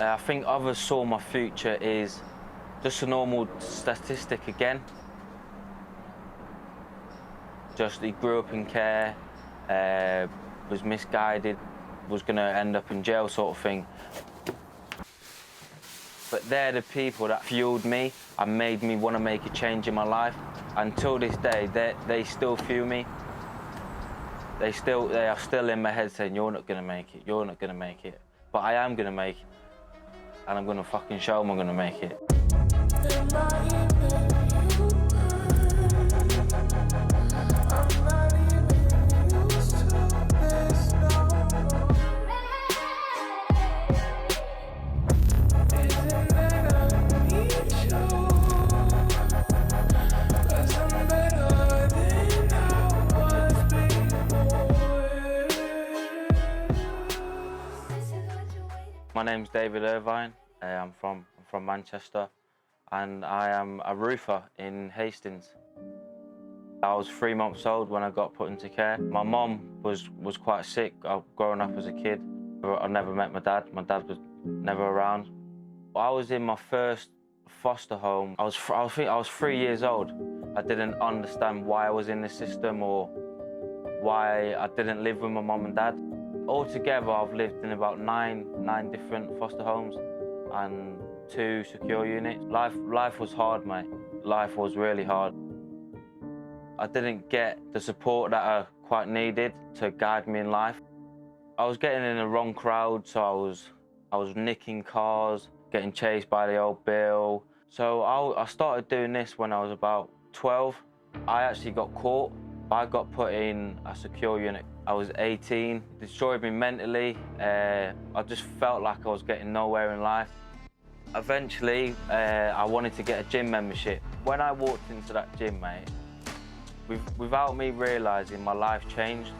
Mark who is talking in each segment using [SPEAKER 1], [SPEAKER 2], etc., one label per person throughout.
[SPEAKER 1] I think others saw my future is just a normal statistic again. Just he grew up in care, was misguided, was going to end up in jail sort of thing. But they're the people that fueled me and made me want to make a change in my life. Until this day, they still fuel me. They are still in my head saying, you're not going to make it, you're not going to make it. But I am going to make it. And I'm going to fucking show them I'm going to make it. My name's David Ervine. I'm from Manchester, and I am a roofer in Hastings. I was 3 months old when I got put into care. My mum was quite sick growing up as a kid. I never met my dad. My dad was never around. I was in my first foster home. I think I was 3 years old. I didn't understand why I was in the system or why I didn't live with my mum and dad. Altogether, I've lived in about nine different foster homes and 2 secure units. Life was hard, mate. Life was really hard. I didn't get the support that I quite needed to guide me in life. I was getting in the wrong crowd, so I was nicking cars, getting chased by the old Bill. So I started doing this when I was about 12. I actually got caught. I got put in a secure unit. I was 18, it destroyed me mentally. I just felt like I was getting nowhere in life. Eventually, I wanted to get a gym membership. When I walked into that gym, mate, without me realising, my life changed.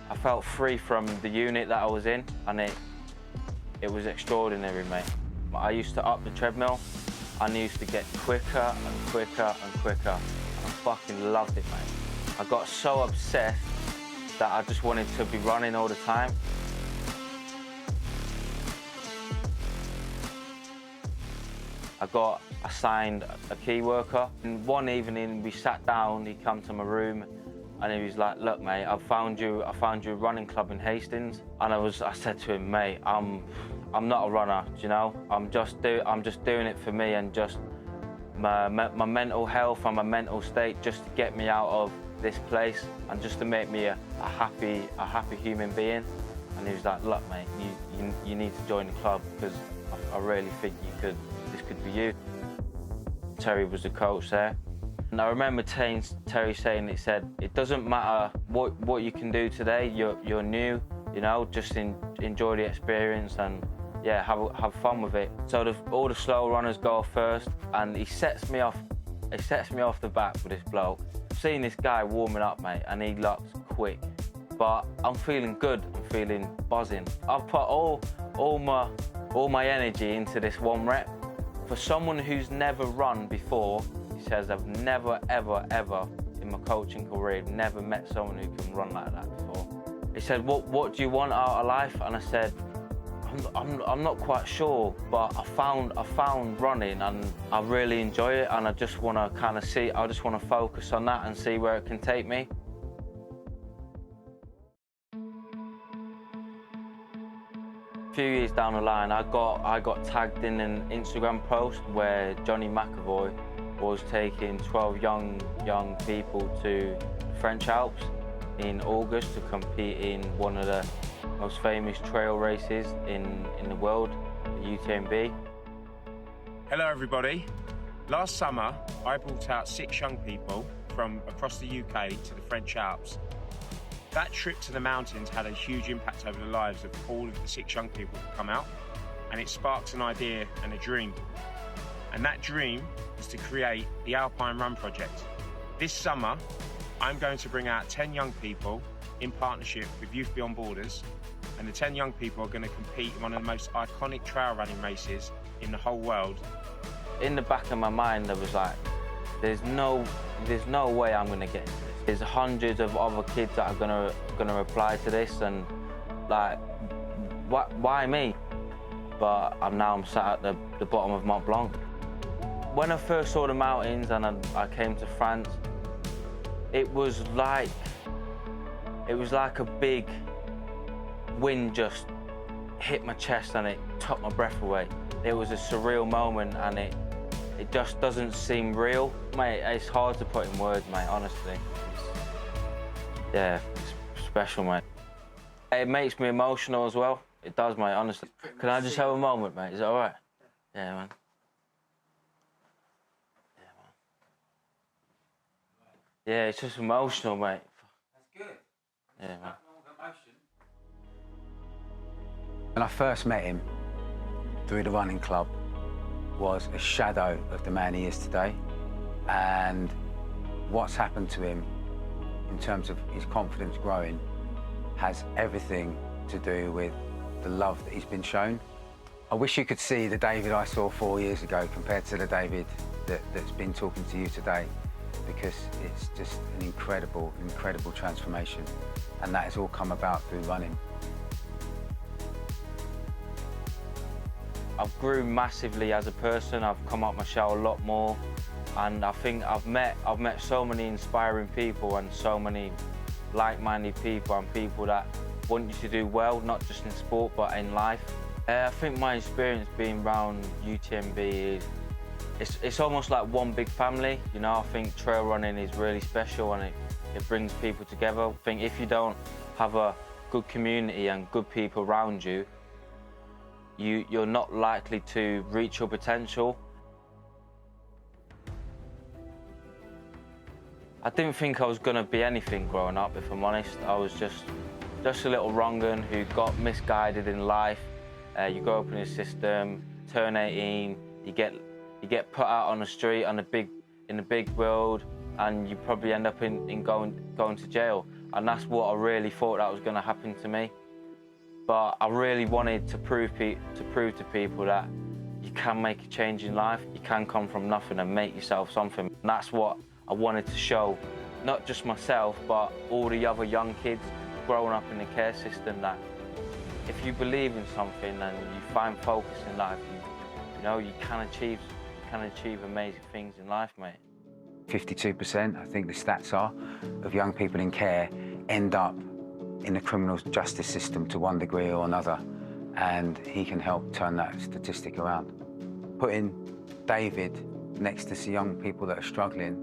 [SPEAKER 1] I felt free from the unit that I was in, and it was extraordinary, mate. I used to up the treadmill, and I used to get quicker and quicker and quicker. I fucking loved it, mate. I got so obsessed that I just wanted to be running all the time. I got assigned a key worker. And one evening we sat down, he came to my room and he was like, look mate, I found you a running club in Hastings. And I said to him, mate, I'm not a runner, do you know? I'm just doing it for me and just my mental health and my mental state, just to get me out of this place and just to make me a happy human being. And he was like, look mate, you need to join the club because I really think this could be you. Terry was the coach there. And I remember Terry saying, he said, it doesn't matter what you can do today, you're new, you know, just enjoy the experience and yeah, have fun with it. So all the slow runners go off first, and he sets me off the back with this bloke. Seeing this guy warming up, mate, and he looks quick, but I'm feeling good. I'm feeling buzzing. I've put all my energy into this one rep. For someone who's never run before, he says, I've never ever in my coaching career never met someone who can run like that before. He said, what do you want out of life? And I said, I'm not quite sure, but I found running and I really enjoy it, and I just want to kind of I just want to focus on that and see where it can take me. A few years down the line, I got tagged in an Instagram post where Johnny McAvoy was taking 12 young people to the French Alps in August to compete in one of the most famous trail races in the world, the UTMB.
[SPEAKER 2] Hello everybody. Last summer, I brought out 6 young people from across the UK to the French Alps. That trip to the mountains had a huge impact over the lives of all of the 6 young people who come out, and it sparked an idea and a dream. And that dream was to create the Alpine Run Project. This summer, I'm going to bring out 10 young people in partnership with Youth Beyond Borders, and the 10 young people are going to compete in one of the most iconic trail running races in the whole world.
[SPEAKER 1] In the back of my mind, I was like, there's no way I'm going to get into this. There's hundreds of other kids that are going to apply to this, and like, why me? but now I'm sat at the bottom of Mont Blanc. When I first saw the mountains and I came to France, it was like a big wind just hit my chest and it took my breath away. It was a surreal moment and it just doesn't seem real. Mate, it's hard to put in words, mate, honestly. It's special, mate. It makes me emotional as well. It does, mate, honestly. Can I just have a moment, mate? Is that all right? Yeah, man. Yeah, it's just emotional, mate.
[SPEAKER 3] That's good.
[SPEAKER 1] Yeah, man.
[SPEAKER 3] When I first met him through the running club, was a shadow of the man he is today. And what's happened to him in terms of his confidence growing has everything to do with the love that he's been shown. I wish you could see the David I saw 4 years ago compared to the David that's been talking to you today, because it's just an incredible, incredible transformation. And that has all come about through running.
[SPEAKER 1] I've grew massively as a person. I've come out my shell a lot more, and I think I've met so many inspiring people and so many like-minded people and people that want you to do well, not just in sport but in life. I think my experience being around UTMB is it's almost like one big family. You know, I think trail running is really special and it brings people together. I think if you don't have a good community and good people around you, you're not likely to reach your potential. I didn't think I was going to be anything growing up, if I'm honest. I was just a little wrong-un who got misguided in life. You grow up in a system, turn 18, you get put out on the street in the big world, and you probably end up in going to jail. And that's what I really thought that was going to happen to me. But I really wanted to prove to people that you can make a change in life. You can come from nothing and make yourself something. And that's what I wanted to show, not just myself, but all the other young kids growing up in the care system, that if you believe in something and you find focus in life, you know, you can achieve amazing things in life, mate.
[SPEAKER 3] 52%, I think the stats are, of young people in care end up in the criminal justice system to one degree or another, and he can help turn that statistic around. Putting David next to some young people that are struggling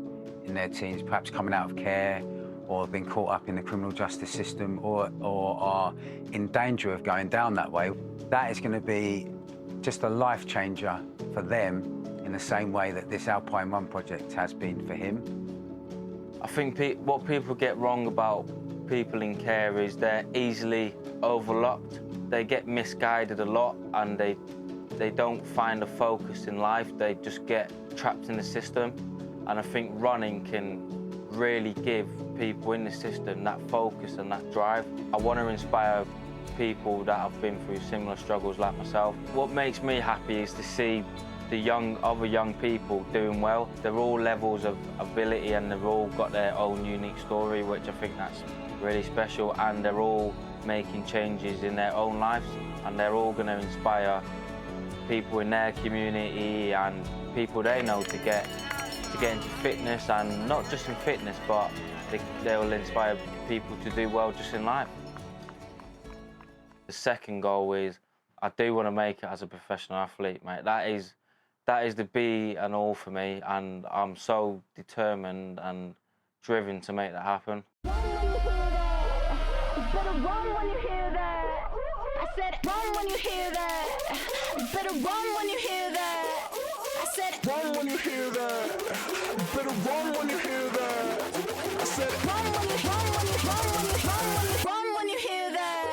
[SPEAKER 3] in their teens, perhaps coming out of care or have been caught up in the criminal justice system or are in danger of going down that way, that is going to be just a life changer for them in the same way that this Alpine Run project has been for him.
[SPEAKER 1] I think what people get wrong about people in care is they're easily overlooked. They get misguided a lot and they don't find a focus in life. They just get trapped in the system. And I think running can really give people in the system that focus and that drive. I want to inspire people that have been through similar struggles like myself. What makes me happy is to see the other young people doing well. They're all levels of ability and they've all got their own unique story, which I think that's really special, and they're all making changes in their own lives, and they're all going to inspire people in their community and people they know to get into fitness, and not just in fitness, but they'll inspire people to do well just in life. The second goal is I do want to make it as a professional athlete, mate. That is the be and all for me, and I'm so determined and driven to make that happen.
[SPEAKER 4] You better run when you hear that. I said run when you hear that. You better run when you hear that. I said run when you hear that. You better run when you hear that. I said run when you hear that.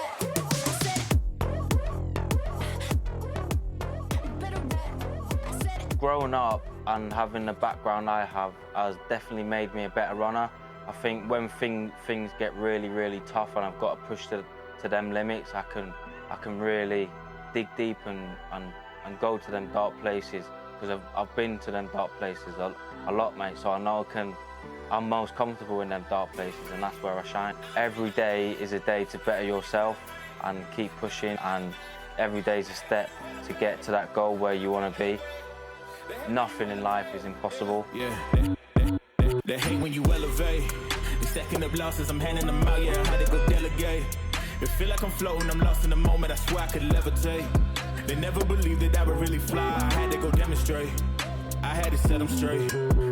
[SPEAKER 4] I said
[SPEAKER 1] Growing up and having the background I have has definitely made me a better runner. I think when things get really, really tough and I've got to push to them limits, I can really dig deep and go to them dark places, because I've been to them dark places a lot, mate, so I know I'm most comfortable in them dark places, and that's where I shine. Every day is a day to better yourself and keep pushing and Every day is a step to get to that goal where you want to be. Nothing in life is impossible.
[SPEAKER 5] Yeah, they hate when you elevate. They stacking up losses, I'm handing them out, yeah, I had to go delegate. It feel like I'm floating, I'm lost in the moment, I swear I could levitate. They never believed that I would really fly, I had to go demonstrate. I had to set them straight.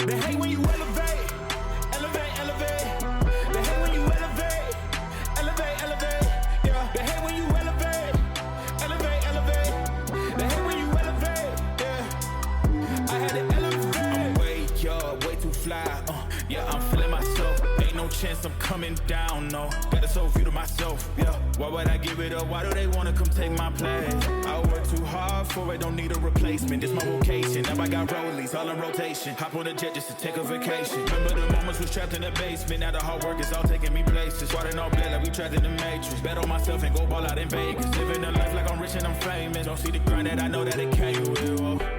[SPEAKER 5] They hate when you elevate, elevate, elevate. They hate when you elevate, elevate, elevate. Yeah, they hate when you elevate, elevate, elevate. They hate when you elevate, yeah. I had to elevate. I'm way too fly, yeah, I'm feeling myself. Ain't no chance I'm coming down, no. Got a soul view to myself, yeah. Why would I give it up? Why do they wanna come take my place? I work too hard for it, don't need a replacement. This my vocation, now I got rollies, all in rotation. Hop on a jet just to take a vacation. Remember the moments was trapped in the basement. Now the hard work is all taking me places. Water no blood like we trapped in the matrix. Bet on myself and go ball out in Vegas. Living a life like I'm rich and I'm famous. Don't see the grind that I know that it came with.